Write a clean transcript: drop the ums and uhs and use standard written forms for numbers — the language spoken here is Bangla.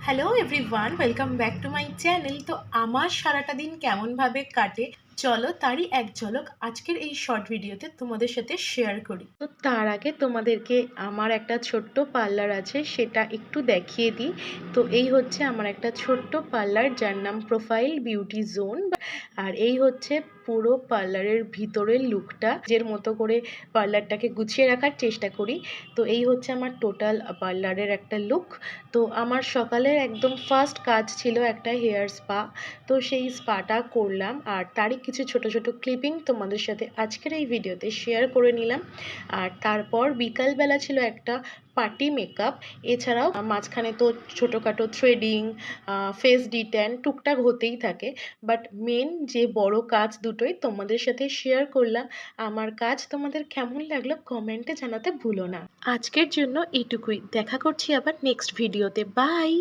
Hello everyone, welcome back to my channel. তো আমার সারাটা দিন কেমনভাবে কাটে চলো তারই এক ঝলক আজকের এই শর্ট ভিডিওতে তোমাদের সাথে শেয়ার করি। তো তার আগে তোমাদেরকে আমার একটা ছোট্ট পার্লার আছে সেটা একটু দেখিয়ে দিই। তো এই হচ্ছে আমার একটা ছোট্ট পার্লার যার নাম প্রোফাইল বিউটি জোন। আর এই হচ্ছে পুরো পার্লারের ভিতরের লুকটা, যের মতো করে পার্লারটাকে গুছিয়ে রাখার চেষ্টা করি। তো এই হচ্ছে আমার টোটাল পার্লারের একটা লুক। তো আমার সকালের একদম ফার্স্ট কাজ ছিল একটা হেয়ার স্পা। তো সেই স্পাটা করলাম আর তারই কিছু ছোট ছোট ক্লিপিং তোমাদের সাথে আজকের এই ভিডিওতে শেয়ার করে নিলাম। আর তারপর বিকালবেলা ছিল একটা পার্টি মেকআপ। এছাড়াও মাঝখানে তো ছোটোখাটো থ্রেডিং, ফেস ডিট্যান টুকটাক হতেই থাকে। বাট মেন যে বড় কাজ দুটোই তোমাদের সাথে শেয়ার করলাম। আমার কাজ তোমাদের কেমন লাগলো কমেন্টে জানাতে ভুলো না। আজকের জন্য এইটুকুই, দেখা করছি আবার নেক্সট ভিডিওতে। বাই।